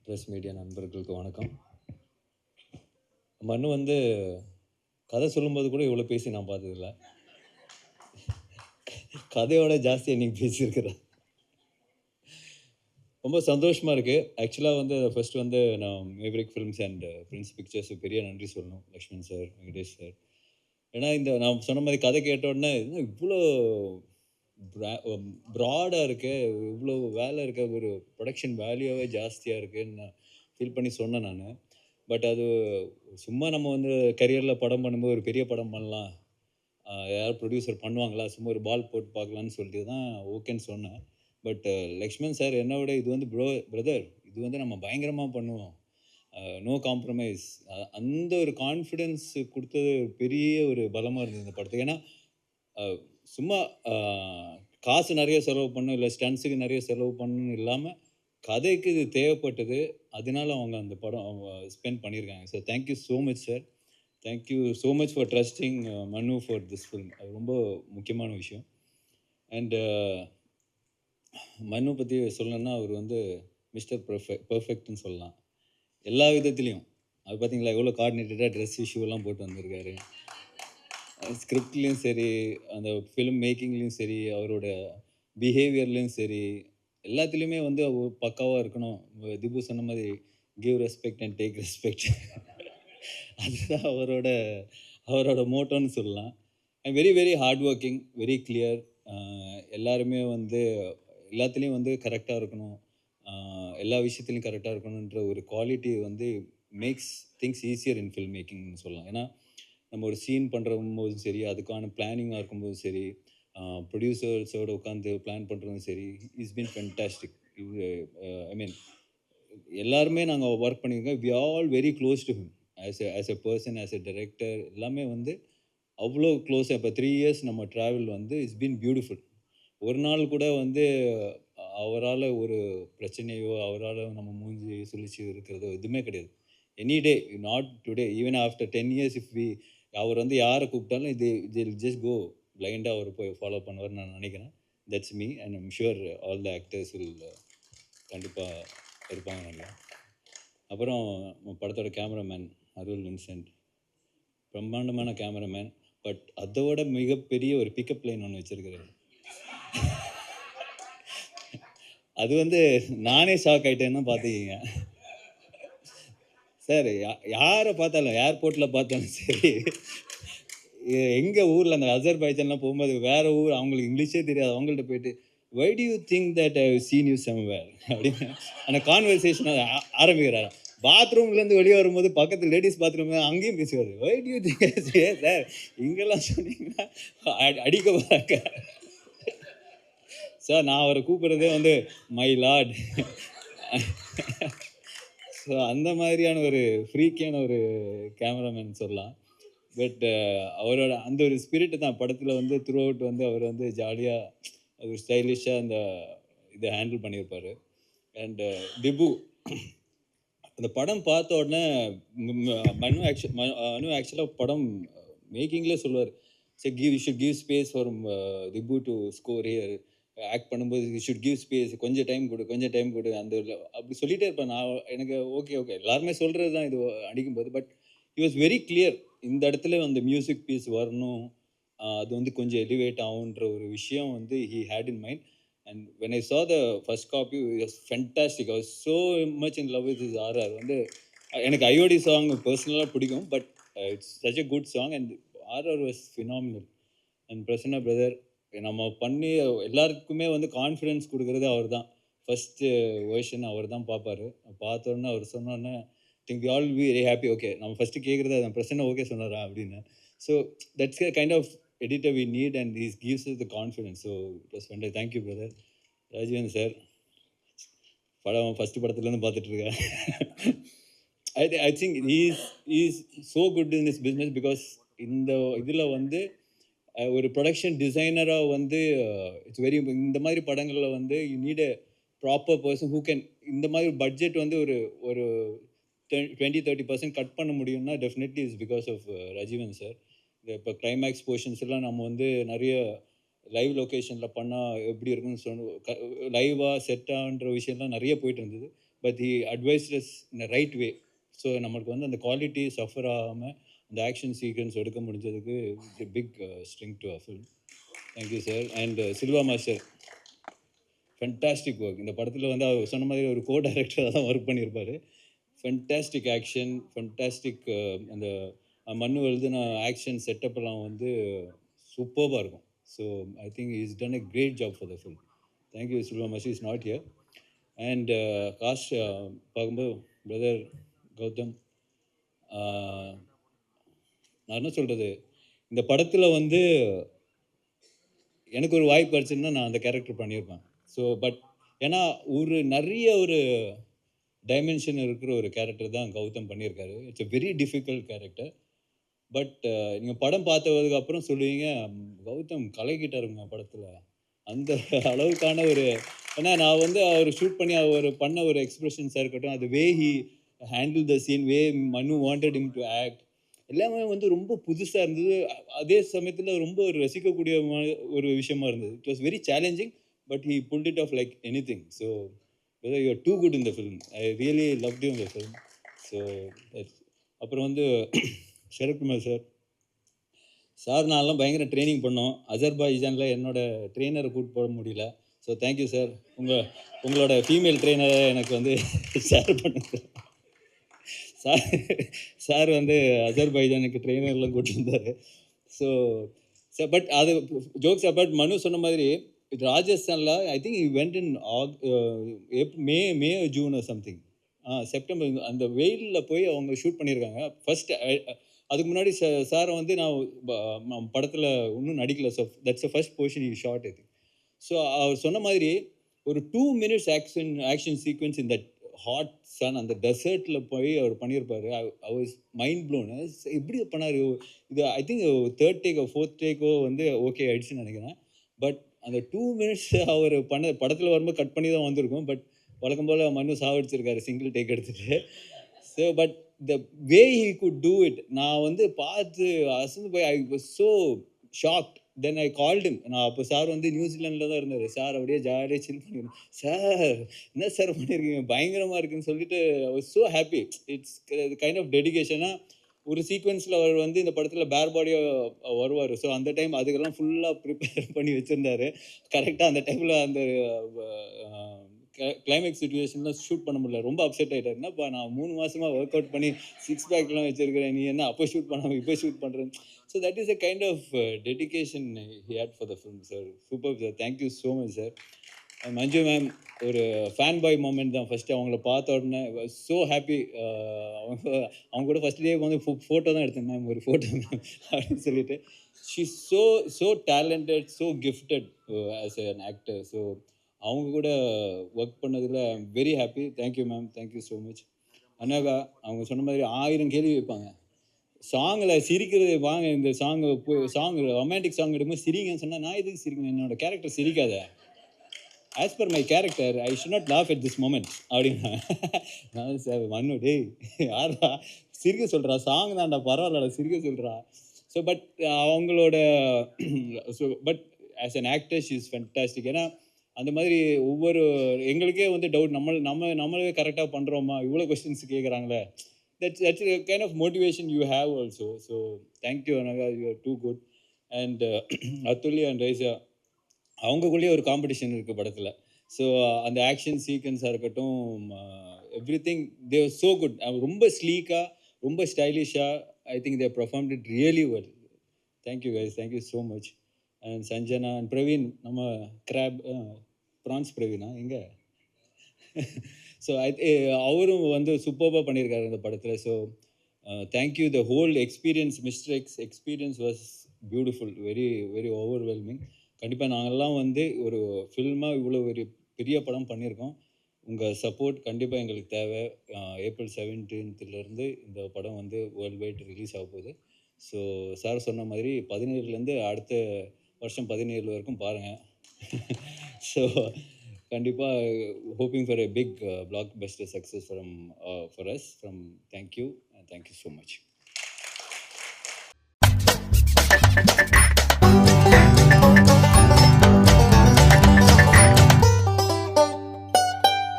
Press media நண்பர்களுக்கு வணக்கம். மனு வந்து கதை சொல்லும்போது கூட இவ்வளோ பேசி நான் பார்த்ததில்ல. கதையோட ஜாஸ்தியா இன்னைக்கு பேசியிருக்கிறேன். ரொம்ப சந்தோஷமா இருக்கு. ஆக்சுவலா வந்து ஃபர்ஸ்ட் வந்து நான் மேவரிக் ஃபிலிம்ஸ் அண்ட் பிரின்ஸ் பிக்சர்ஸ்க்கு பெரிய நன்றி சொல்லணும். Lakshman sir, Venkatesh sir. ஏன்னா இந்த நான் சொன்ன மாரி கதை கேட்ட உடனே, என்ன இவ்ளோ பிரா ப்ராடா இருக்கே! இவ்ளோ வேலை இருக்க ஒரு புரொடக்ஷன் வேல்யூவே ஜாஸ்தியா இருக்குன்னு நான் ஃபீல் பண்ணி சொன்னேன் நானு. பட் அது சும்மா நம்ம வந்து கரியர்ல படம் பண்ணும்போது ஒரு பெரிய படம் பண்ணலாம். யாராவது ப்ரொடியூசர் பண்ணுவாங்களா? சும்மா ஒரு பால் போட்டு பார்க்கலான்னு சொல்லிட்டு தான் ஓகேன்னு சொன்னேன். பட் லக்ஷ்மண் சார் என்ன விட இது வந்து பிரதர் இது வந்து நம்ம பயங்கரமா பண்ணுவோம். No compromise. அந்த ஒரு கான்ஃபிடன்ஸ் குடுத்தது பெரிய ஒரு பலமா இருந்தது இந்த படத்துக்கு. ஏன்னா, அ சும்மா அ காசு நெறைய செலவு பண்ணணும், இல்ல ஸ்டண்ட்ஸுக்கு நெறைய செலவு பண்ணணும்னு இல்லாம, கதைக்கு இது தேவைப்பட்டது. அதனால அவங்க அந்த படம் அவங்க ஸ்பெண்ட் பண்ணியிருக்காங்க. So thank you so much sir. Thank you so much for trusting மனு ஃபார் திஸ் ஃபில்ம். அது ரொம்ப முக்கியமான விஷயம். அண்ட் மனு பத்தி சொல்லணும்னா, அவர் வந்து மிஸ்டர் பெர்ஃபெக்ட்ன்னு சொல்லலாம். எல்லா விதத்திலயும். அது பார்த்தீங்களா, எவ்வளோ கோஆர்டினேட்டடா ட்ரெஸ் ஷூலாம் போட்டு வந்திருக்காரு. ஸ்கிரிப்ட்லயும் சரி, அந்த ஃபிலிம் மேக்கிங்லயும் சரி, அவரோட பிஹேவியர்லயும் சரி, எல்லாத்துலயுமே வந்து பக்காவா இருக்கணும். திபு சொன்ன மாரி give respect and take respect. அதுதான் அவரோட அவரோட மோட்டோன்னு சொல்லலாம். Very very hard working, very clear. எல்லாருமே வந்து எல்லாத்துலயும் வந்து கரெக்ட்டா இருக்கணும். அ எல்லா விஷயத்திலயும் கரெக்ட்டா இருக்கணுன்ற ஒரு குவாலிட்டி வந்து மேக்ஸ் திங்ஸ் ஈசியர் இன் ஃபில்ம் மேக்கிங்ன்னு சொல்லலாம். ஏன்னா, நம்ம ஒரு சீன் பண்றம்போதும் சரி, அதுக்கான பிளானிங்கா இருக்கும்போதும் சரி, ப்ரொடியூசர்ஸோட உட்காந்து பிளான் பண்றதும் சரி, இஸ் பீன் ஃபேன்டாஸ்டிக். இது ஐ மீன் எல்லாருமே நாங்க ஒர்க் பண்ணியிருக்கோம். We all very close to him. As a person, as a director எல்லாமே வந்து அவ்ளோ க்ளோஸா இப்ப 3 இயர்ஸ் நம்ம ட்ராவல் வந்து இட்ஸ் பீன் பியூட்டிஃபுல். ஒரு நாள் கூட வந்து அவரால ஒரு பிரச்சனையோ, அவரால நம்ம மூஞ்சி சுளிச்சு இருக்கிறதோ எதுவுமே கிடையாது. Any day, not today, even after 10 years if we அவர் வந்து யார கூப்பிட்டாலும் தே வில் ஜஸ்ட் கோ பிளைண்டா அவர் போய் ஃபாலோ பண்ணுவார்ன்னு நான் நினைக்கிறேன். That's me and I am sure all the actors will கண்டிப்பா இருப்பாங்க நல்லா. அப்புறம் படத்தோட கேமராமேன் அருள் வின்சென்ட். பிரம்மாண்டமான கேமராமேன். பட் அதோட மிகப்பெரிய ஒரு பிக்கப் லைன் ஒண்ணு வச்சிருக்காரு. அது வந்து நானே ஷாக் ஆயிட்டேன்னா பார்த்துக்கங்க. சார் யார பார்த்தாலும் ஏர்போர்ட்ல பார்த்தாலும் சரி, எங்க ஊர்ல அந்த அஜர்பைஜான்லாம் போம்போது வேற ஊர் அவங்களுக்கு இங்கிலீஷே தெரியாது. அவங்கள்ட்ட போயிட்டு, "why do you think that I have seen you somewhere" அப்படின்னு அந்த கான்வர்சேஷன ஆரம்பிக்கிறாராம். பாத்ரூம்லேருந்து வெளிய வரும்போது பக்கத்து லேடீஸ் பாத்ரூம் அங்கேயும் பேசுவாரு. "வை டூ யூ திங்க்" ஏன் சார் இங்கெல்லாம் சொன்னீங்கன்னா அடிக்க போறாங்க. சார் நான் அவர கூப்பிடுறதே வந்து மை லார்ட். ஸோ அந்த மாதிரியான ஒரு ஃப்ரீக்கியான ஒரு கேமராமேன் சொல்லலாம். பட் அவரோட அந்த ஒரு ஸ்பிரிட் தான் படத்துல வந்து த்ரூ அவுட் வந்து அவர் வந்து ஜாலியா ஒரு ஸ்டைலிஷா அந்த இத ஹேண்டில் பண்ணியிருப்பாரு. அண்ட் டிபு அந்த படம் பார்த்த உடனே மனு ஆக்சுவலா படம் மேக்கிங்லயே சொல்லுவாரு. "சரி you should give space for Dhibu to score here. Act பண்ணும்போது யூ ஷுட் கிவ் ஸ்பேஸ். கொஞ்சம் டைம் குடு, கொஞ்சம் டைம் குடு." அந்த அப்படி சொல்லிட்டே இருப்பேன். நான் எனக்கு ஓகே, ஓகே. எல்லாருமே சொல்றது தான் இது அடிக்கும்போது. But he was very clear. இந்த இடத்துல அந்த மியூசிக் பீஸ் வரணும். அது வந்து கொஞ்சம் எலிவேட் ஆகுன்ற ஒரு விஷயம் வந்து he had in mind. And when I saw the first copy it was fantastic. I was so much in love with his RR. வந்து எனக்கு ஐஓடி சாங் பெர்சனலா பிடிக்கும். But it's such a good song and RR was phenomenal. And Prasanna brother நம்ம பண்ணி எல்லாருக்குமே வந்து confidence குடுக்குறது அவர் தான். ஃபர்ஸ்ட்டு வெர்ஷன் அவர் தான் பார்ப்பாரு. பார்த்தோனே அவர் சொன்னோனே think we all be very happy. Okay நம்ம ஃபர்ஸ்ட்டு கேட்குறது அதான் பிரசன்னா ஓகே சொன்னாரா அப்படின்னு. So that's a kind of editor we need and he gives us the confidence. So it was fun. Thank you brother. Rajeevan sir படம் first படத்துலேருந்து பார்த்துட்டு இருக்கேன். I think he is so good in this business because இந்த இதில வந்து ஒரு production டிசைனரா வந்து it's very இந்த மாதிரி படங்கள்ல வந்து you need a proper person who can இந்த மாதிரி பட்ஜெட் வந்து ஒரு ஒரு 20-30% கட் பண்ண முடியும்னா definitely is because of Rajeevan sir. இப்போ கிளைமேக்ஸ் போர்ஷன்ஸ் எல்லாம் நம்ம வந்து நிறைய லைவ் லொக்கேஷனில் பண்ணால் எப்படி இருக்குன்னு லைவாக செட்டான்ற விஷயம்லாம் நிறைய போயிட்டு இருந்தது. But he advised us in a right way. So நம்மளுக்கு வந்து அந்த குவாலிட்டி சஃபர் ஆகாமல் அந்த ஆக்ஷன் சீக்வன்ஸ் எடுக்க முடிஞ்சதுக்கு big strength to a film. Thank you sir. And Silva master, fantastic work. இந்த படத்தில் வந்து அவர் சொன்ன மாதிரி ஒரு கோ டைரக்டராக தான் ஒர்க் பண்ணியிருப்பார். ஃபென்டாஸ்டிக் ஆக்ஷன், ஃபென்டாஸ்டிக் அந்த மண்ணு எழுதின ஆக்ஷன் செட்டப்லாம் வந்து சூப்பர்பாக இருக்கும். So I think is done a great job for the film. Thank you Silva master is not here. And cast பார்க்கும்போது பிரதர் கௌதம், நான் என்ன சொல்கிறது, இந்த படத்தில் வந்து எனக்கு ஒரு வாய்ப்பு கிடச்சுன்னா நான் அந்த கேரக்டர் பண்ணியிருப்பேன். ஸோ பட் ஏன்னா நிறைய ஒரு டைமென்ஷன் இருக்கிற ஒரு கேரக்டர் தான் கௌதம் பண்ணியிருக்காரு. It's a very difficult character. But நீங்கள் படம் பார்த்ததுக்கு அப்புறம் சொல்லுவீங்க, கௌதம் கலக்கிட்டாருங்க படத்தில். அந்த அளவுக்கான ஒரு, ஏன்னா நான் வந்து அவர் ஷூட் பண்ணி அவர் பண்ண ஒரு எக்ஸ்பிரஷன்ஸாக இருக்கட்டும், அது way he handle the scene, way Manu wanted him to act, எல்லாமே வந்து ரொம்ப புதுசாக இருந்தது. அதே சமயத்தில் ரொம்ப ஒரு ரசிக்கக்கூடிய ஒரு விஷயமா இருந்தது. It was very challenging, but he pulled it off like எனி திங். So whether you are too good in the film. I really loved you in the film. So அப்புறம் வந்து சரத்குமார் சார், சார் நான்லாம் பயங்கர ட்ரைனிங் பண்ணோம். அஜர்பைஜானில் என்னோட ட்ரெயினரை கூப்பிட்டு போட முடியல. So thank you sir. உங்களோட ஃபீமேல் ட்ரெயினரை எனக்கு வந்து ஷேர் பண்ணுங்க சார். சார் வந்து அஜர்பைஜானுக்கு ட்ரெயினர்லாம் கூப்பிட்டு வந்தார். ஸோ பட் அது ஜோக்ஸ் அபவுட். மனு சொன்ன மாதிரி ராஜஸ்தானில் I think went in May June something, September, அந்த வெயிலில் போய் அவங்க ஷூட் பண்ணியிருக்காங்க ஃபர்ஸ்ட். அதுக்கு முன்னாடி சாரை வந்து நான் படத்தில் இன்னும் நடிக்கல. So that's the first portion you shot இது. ஸோ அவர் சொன்ன மாதிரி ஒரு 2 minutes ஆக்ஷன் சீக்வன்ஸ் இந்த ஹாட் சன் அந்த டெசர்ட்டில் போய் அவர் பண்ணியிருப்பார். I was mind blown. எப்படி பண்ணார் இது? ஐ திங்க் தேர்ட் டேக்கோ ஃபோர்த் டேக்கோ வந்து ஓகே ஆயிடுச்சுன்னு நினைக்கிறேன். பட் அந்த 2 minutes அவர் பண்ண படத்தில் வரும்போது கட் பண்ணி தான் வந்திருக்கும். பட் வழக்கம் போல் மனு சாவடிச்சிருக்காரு சிங்கிள் டேக் எடுத்துகிட்டு. So but the way he could do it, நான் வந்து பார்த்து அசந்து போய் ஐ was so shocked. Then I called him. நான் அப்போ சார் வந்து நியூசிலாண்டில் தான் இருந்தார். சார் அப்படியே ஜாலியாக சில் பண்ணியிருந்தேன். சார் என்ன சார் பண்ணியிருக்கீங்க, பயங்கரமாக இருக்குன்னு சொல்லிட்டு I was so happy. It's kind of டெடிகேஷனாக ஒரு சீக்வன்ஸில் அவர் வந்து இந்த படத்தில் பேர் பாடியாக வருவார். ஸோ அந்த டைம் அதுக்கெல்லாம் ஃபுல்லாக ப்ரிப்பேர் பண்ணி வச்சுருந்தாரு. கரெக்டாக அந்த டைமில் அந்த கிளைமேக்ஸ் சுச்சுவேஷன்லாம் ஷூட் பண்ண முடியல. ரொம்ப அப்செட் ஆகிட்டார். என்னப்பா நான் 3 மாதமாக ஒர்க் அவுட் பண்ணி சிக்ஸ் பேக்லாம் வச்சுருக்கிறேன், நீ என்ன அப்போ ஷூட் பண்ணாமல் இப்போ ஷூட் பண்ணுறேன். So that is a kind of dedication he had for the film, sir. Superb, sir. Thank you so much, sir. Manju ma'am ஒரு ஃபேன் பாய் மூமெண்ட் தான். ஃபஸ்ட்டு அவங்கள பார்த்த உடனே ஸோ ஹாப்பி. அவங்க கூட ஃபஸ்ட் டே வந்து photo தான் எடுத்தேன். மேம் ஒரு ஃபோட்டோ மேம் அப்படின்னு சொல்லிட்டு. She so talented, so gifted as an actor. So அவங்க கூட ஒர்க் பண்ணதில் I am very happy. Thank you ma'am, thank you so much. Anagha அவங்க சொன்ன மாதிரி 1000 கேள்வி வைப்பாங்க. சாங்கில் சிரிக்கிறது, வாங்க இந்த சாங் ரொமான்டிக் சாங் எடுக்கும்போது சிரிங்கன்னு சொன்னால் நான் எதுக்கு சிரிக்கணும், என்னோட கேரக்டர் சிரிக்காத, as per my character I should not laugh at this moment அப்படின்னா. நான் சார் மண்ணு டேய் யாரா சிரிக்க சொல்கிறா, சாங் தான்டா பரவாயில்லடா சிரிக்க சொல்கிறா. ஸோ பட் அவங்களோட so but as an actor she is fantastic. ஏன்னா அந்த மாதிரி ஒவ்வொரு எங்களுக்கே வந்து டவுட், நம்மளே கரெக்டாக பண்ணுறோமா, இவ்வளோ questions கேட்குறாங்களே. That's a kind of motivation you have also. So thank you Anaga, you are too good. And Atulya and Raisa அவங்களுக்குள்ளேயே ஒரு காம்படிஷன் இருக்குது படத்தில். ஸோ அந்த ஆக்ஷன் சீக்வன்ஸாக இருக்கட்டும், everything they are so good. ரொம்ப ஸ்லீக்காக, ரொம்ப ஸ்டைலிஷாக, I think they performed it really well. Thank you guys, thank you so much. And Sanjana and Praveen, நம்ம கிராப் ப்ரான்ஸ் பிரவீனா எங்கே? ஸோ அவரும் வந்து சூப்பராக பண்ணியிருக்காரு இந்த படத்தில். So thank you. The whole experience, mister X experience was beautiful, very very overwhelming. கண்டிப்பாக நாங்கள்லாம் வந்து ஒரு ஃபில்மாக இவ்வளோ ஒரு பெரிய படம் பண்ணியிருக்கோம். உங்கள் சப்போர்ட் கண்டிப்பாக எங்களுக்கு தேவை. ஏப்ரல் 17th இந்த படம் வந்து வேர்ல்டு வைட் ரிலீஸ் ஆக போகுது. ஸோ சார் சொன்ன மாதிரி 17லேருந்து அடுத்த வருஷம் 17 வரைக்கும் பாருங்கள். ஸோ கண்டிப்பாக hoping for a big blockbuster success from for us. Thank you and thank you so much.